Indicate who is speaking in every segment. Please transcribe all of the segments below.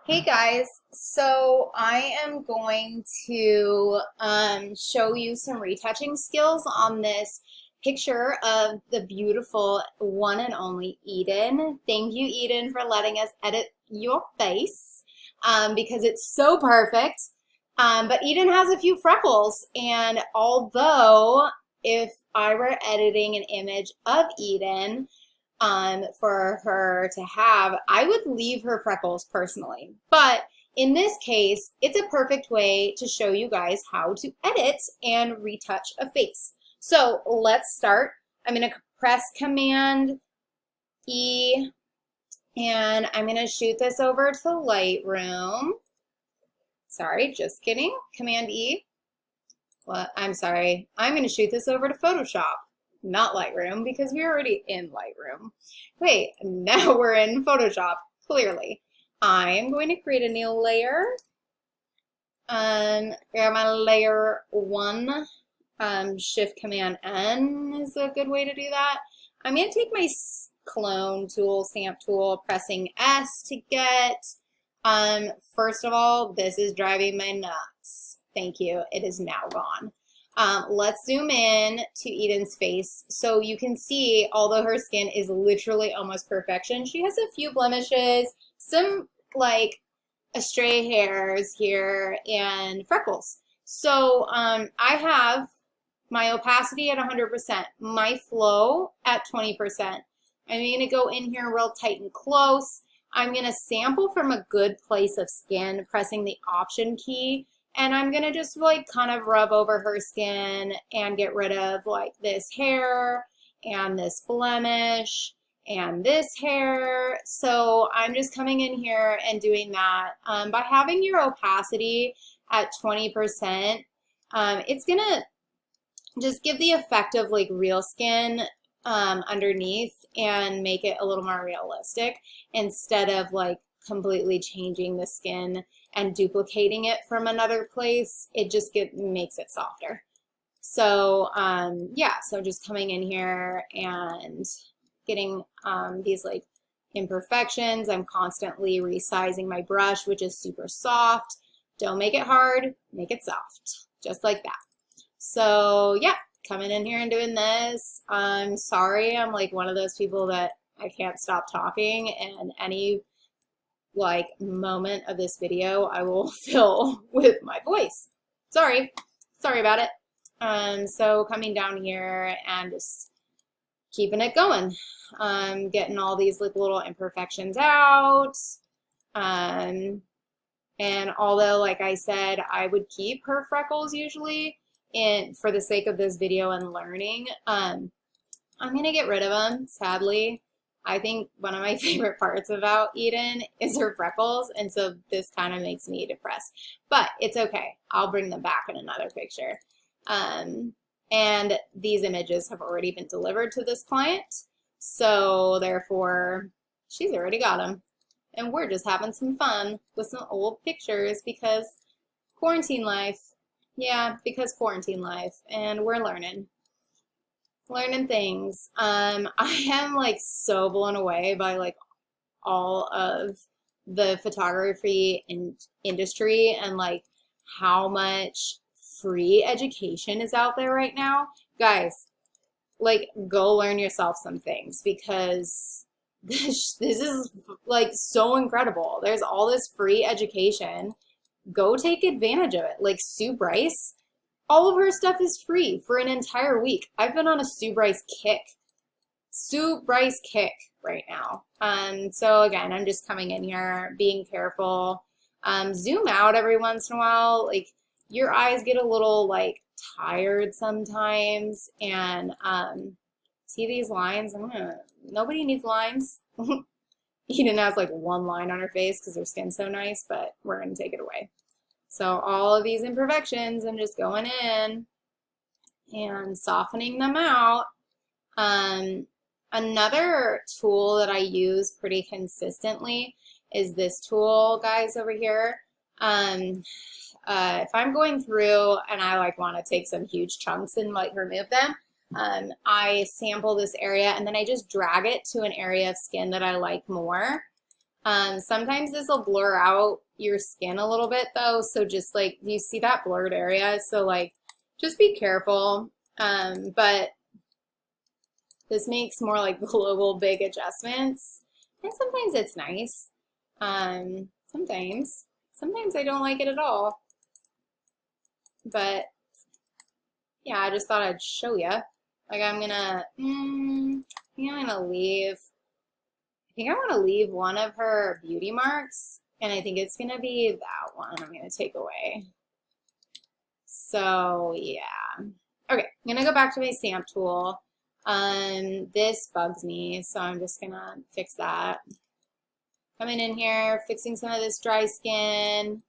Speaker 1: Hey guys, so I am going to show you some retouching skills on this picture of the beautiful one and only Eden. Thank you, Eden, for letting us edit your face because it's so perfect. But Eden has a few freckles, and although if I were editing an image of Eden, for her to have, I would leave her freckles personally. But in this case, it's a perfect way to show you guys how to edit and retouch a face. So let's start. I'm going to press Command E, and I'm going to shoot this over to Lightroom. Sorry, just kidding. Command E. Well, I'm sorry. I'm going to shoot this over to Photoshop, not Lightroom, because we're already in Lightroom. Wait, now we're in Photoshop, clearly. I'm going to create a new layer. Grab my layer 1. Shift Command N is a good way to do that. I'm going to take my clone tool, stamp tool, pressing S to get. First of all, this is driving my nuts. Thank you. It is now gone. Let's zoom in to Eden's face so you can see, although her skin is literally almost perfection, she has a few blemishes, some like stray hairs here, and freckles. So I have my opacity at 100%, my flow at 20%. I'm going to go in here real tight and close. I'm going to sample from a good place of skin, pressing the Option key. And I'm going to just like kind of rub over her skin and get rid of like this hair and this blemish and this hair. So I'm just coming in here and doing that. By having your opacity at 20%, it's going to just give the effect of like real skin underneath and make it a little more realistic instead of like completely changing the skin and duplicating it from another place. It just makes it softer. So yeah, so just coming in here and getting these like imperfections. I'm constantly resizing my brush, which is super soft. Don't make it hard, make it soft, just like that. So yeah, coming in here and doing this. I'm sorry, I'm like one of those people that I can't stop talking, and any like moment of this video I will fill with my voice. Sorry about it. So coming down here and just keeping it going. Getting all these like little imperfections out. And although, like I said, I would keep her freckles usually, and for the sake of this video and learning, I'm gonna get rid of them, sadly. I think one of my favorite parts about Eden is her freckles, and so this kind of makes me depressed. But it's okay. I'll bring them back in another picture. And these images have already been delivered to this client, so therefore she's already got them. And we're just having some fun with some old pictures because quarantine life. Yeah, because quarantine life, and we're learning things. I am like so blown away by like all of the photography industry and like how much free education is out there right now. Guys, like go learn yourself some things because this is like so incredible. There's all this free education. Go take advantage of it. Like Sue Bryce, all of her stuff is free for an entire week. I've been on a Sue Bryce kick. Sue Bryce kick right now. So again, I'm just coming in here, being careful. Zoom out every once in a while. Like your eyes get a little like tired sometimes. And see these lines? Nobody needs lines. Eden has like one line on her face because her skin's so nice, but we're gonna take it away. So all of these imperfections, I'm just going in and softening them out. Another tool that I use pretty consistently is this tool, guys, over here. If I'm going through and I like want to take some huge chunks and like remove them, I sample this area and then I just drag it to an area of skin that I like more. Sometimes this will blur out your skin a little bit though, so just like, you see that blurred area? So like, just be careful. But this makes more like global big adjustments, and sometimes it's nice. Sometimes I don't like it at all. But yeah, I just thought I'd show you. Like I'm gonna, I think I'm gonna leave. I think I want to leave one of her beauty marks, and I think it's gonna be that one I'm gonna take away. So yeah. Okay, I'm gonna go back to my stamp tool. This bugs me, so I'm just gonna fix that. Coming in here, fixing some of this dry skin.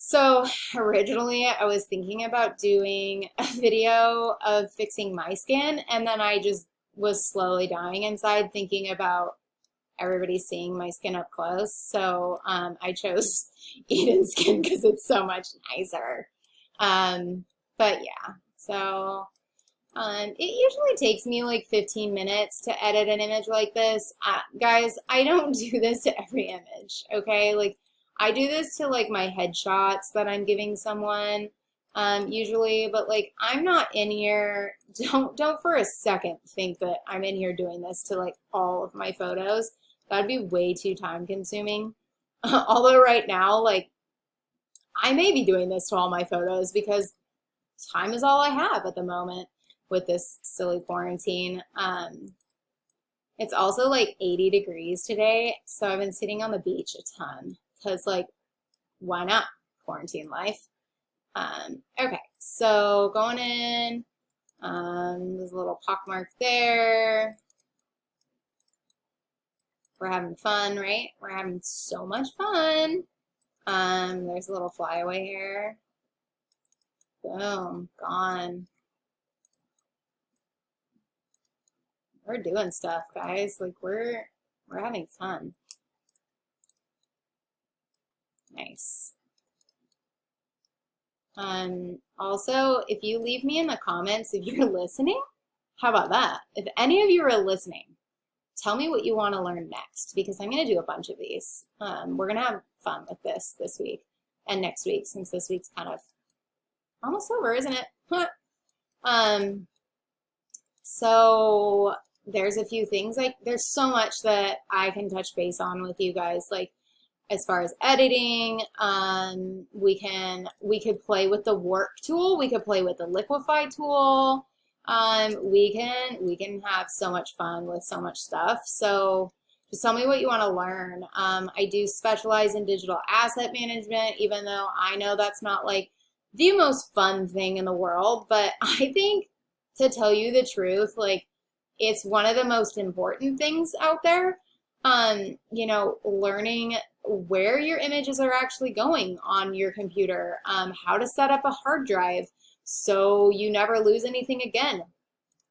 Speaker 1: So originally I was thinking about doing a video of fixing my skin, and then I just was slowly dying inside thinking about everybody seeing my skin up close. So I chose Eden's skin because it's so much nicer. But yeah, so it usually takes me like 15 minutes to edit an image like this. Guys, I don't do this to every image, okay? Like I do this to like my headshots that I'm giving someone usually, but like I'm not in here. Don't for a second think that I'm in here doing this to like all of my photos. That'd be way too time consuming. Although right now, like I may be doing this to all my photos because time is all I have at the moment with this silly quarantine. It's also like 80 degrees today, so I've been sitting on the beach a ton because like, why not? Quarantine life. Okay, so going in, there's a little pockmark there. We're having fun, right? We're having so much fun. There's a little flyaway here. Boom, gone. We're doing stuff, guys. Like we're having fun. Nice. Also, if you leave me in the comments if you're listening, how about that? If any of you are listening, tell me what you want to learn next because I'm going to do a bunch of these. We're going to have fun with this week and next week since this week's kind of almost over, isn't it? So there's a few things, like there's so much that I can touch base on with you guys, like as far as editing, we could play with the warp tool, we could play with the liquify tool, we can have so much fun with so much stuff. So just tell me what you want to learn. I do specialize in digital asset management, even though I know that's not like the most fun thing in the world, but I think, to tell you the truth, like it's one of the most important things out there. You know, learning where your images are actually going on your computer, how to set up a hard drive so you never lose anything again.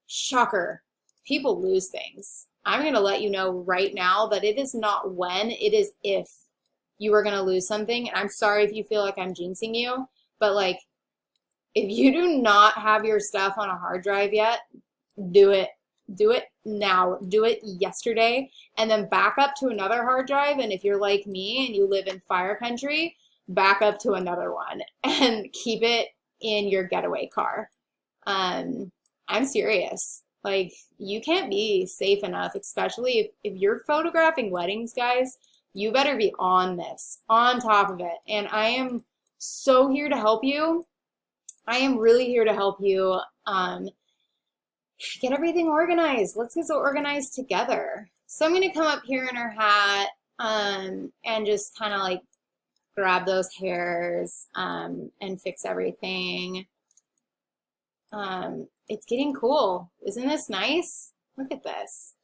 Speaker 1: Shocker, people lose things. I'm going to let you know right now that it is not when, it is if you are going to lose something. And I'm sorry if you feel like I'm jinxing you, but like if you do not have your stuff on a hard drive yet, do it. Do it now. Do it yesterday, and then back up to another hard drive. And if you're like me and you live in fire country, back up to another one and keep it in your getaway car. I'm serious. Like you can't be safe enough, especially if you're photographing weddings, guys. You better be on this, on top of it. And I am so here to help you. I am really here to help you. Get everything organized. Let's get so organized together. So I'm going to come up here in her hat and just kind of like grab those hairs and fix everything. It's getting cool. Isn't this nice? Look at this.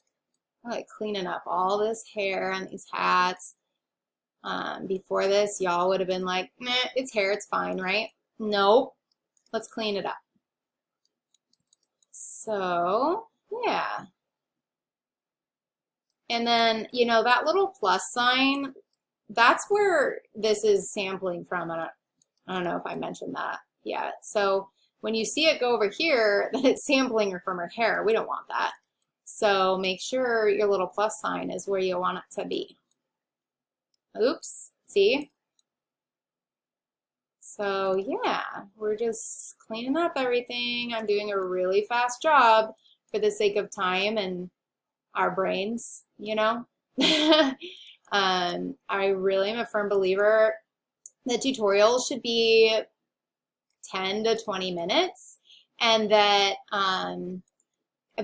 Speaker 1: I'm like cleaning up all this hair on these hats. Before this, y'all would have been like, meh, it's hair, it's fine, right? Nope. Let's clean it up. So, yeah. And then, you know, that little plus sign, that's where this is sampling from. I don't know if I mentioned that yet. So when you see it go over here, then it's sampling from her hair. We don't want that. So make sure your little plus sign is where you want it to be. Oops, see? So yeah, we're just cleaning up everything. I'm doing a really fast job for the sake of time and our brains, you know? I really am a firm believer that tutorials should be 10 to 20 minutes, and that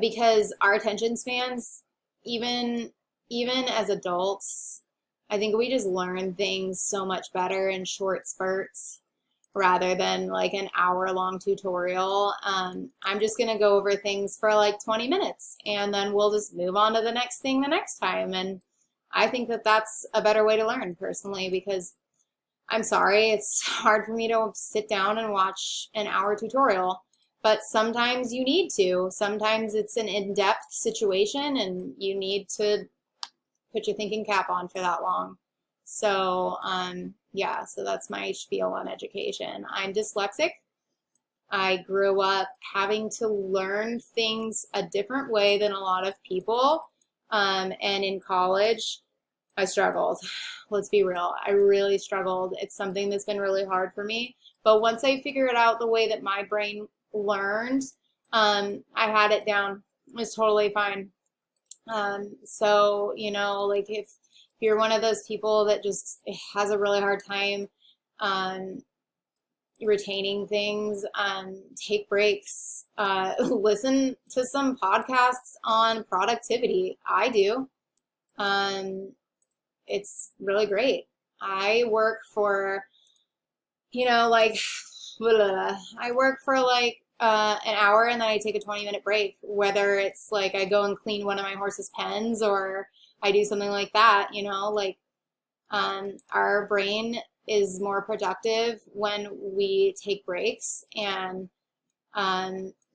Speaker 1: because our attention spans, even even as adults, I think we just learn things so much better in short spurts rather than like an hour-long tutorial. I'm just gonna go over things for like 20 minutes and then we'll just move on to the next thing the next time. And I think that that's a better way to learn personally, because I'm sorry, it's hard for me to sit down and watch an hour tutorial, but sometimes you need to. Sometimes it's an in-depth situation and you need to put your thinking cap on for that long. So, yeah, so that's my spiel on education. I'm dyslexic. I grew up having to learn things a different way than a lot of people. And in college, I struggled. Let's be real. I really struggled. It's something that's been really hard for me. But once I figured out the way that my brain learned, I had it down. It was totally fine. So, you know, like if you're one of those people that just has a really hard time um, retaining things, take breaks, listen to some podcasts on productivity. I do. Um, it's really great. I work for, you know, like, I work for like an hour and then I take a 20-minute break, whether it's like I go and clean one of my horse's pens or I do something like that, you know, like our brain is more productive when we take breaks. And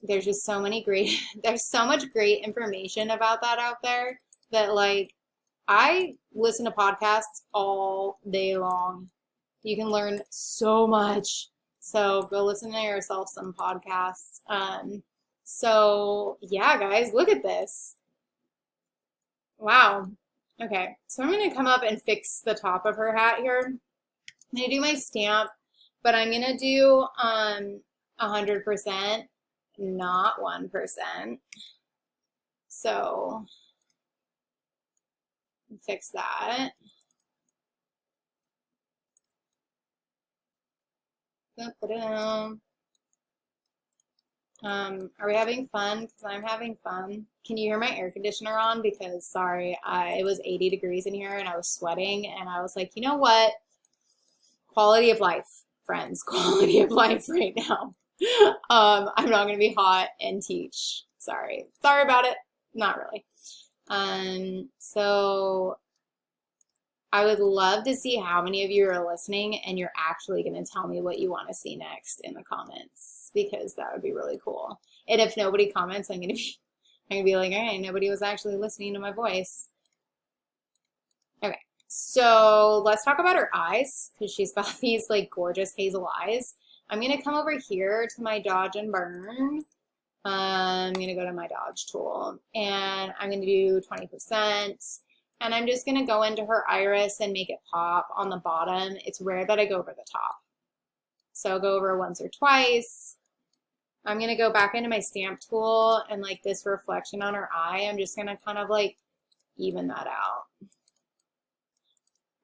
Speaker 1: there's just so many great, there's so much great information about that out there that like I listen to podcasts all day long. You can learn so much. So go listen to yourself some podcasts. So yeah, guys, look at this. Wow. Okay, so I'm gonna come up and fix the top of her hat here. I'm gonna do my stamp, but I'm gonna do 100%, not 1%. So fix that. Are we having fun? Because I'm having fun. Can you hear my air conditioner on? Because sorry, it was 80 degrees in here and I was sweating and I was like, you know what? Quality of life, friends. Quality of life right now. I'm not gonna be hot and teach. Sorry. Sorry about it. Not really. So I would love to see how many of you are listening and you're actually going to tell me what you want to see next in the comments, because that would be really cool. And if nobody comments, I'm going to be like, all right, nobody was actually listening to my voice. Okay, so let's talk about her eyes, because she's got these like gorgeous hazel eyes. I'm going to come over here to my Dodge and Burn. I'm going to go to my Dodge tool and I'm going to do 20%. And I'm just going to go into her iris and make it pop on the bottom. It's rare that I go over the top. So I'll go over once or twice. I'm going to go back into my stamp tool and like this reflection on her eye, I'm just going to kind of like even that out.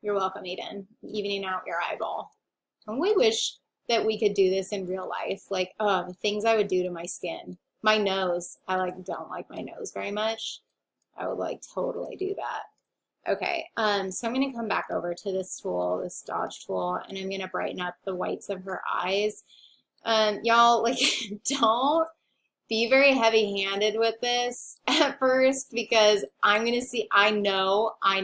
Speaker 1: You're welcome, Eden. Evening out your eyeball. And we wish that we could do this in real life. Like, oh, the things I would do to my skin. My nose, I like don't like my nose very much. I would like totally do that. Okay, so I'm going to come back over to this tool, this Dodge tool, and I'm going to brighten up the whites of her eyes. Y'all, like, don't be very heavy-handed with this at first, because I'm going to see, I know, I'm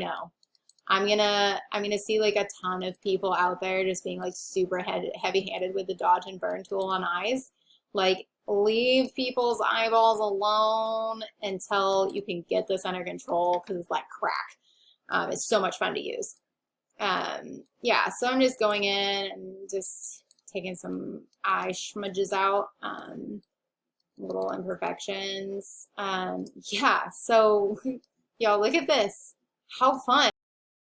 Speaker 1: gonna see like a ton of people out there just being like super heavy-handed with the Dodge and Burn tool on eyes. Like, leave people's eyeballs alone until you can get this under control, because it's like crack. It's so much fun to use. Yeah, so I'm just going in and just taking some eye smudges out, little imperfections. Yeah, so y'all look at this. How fun.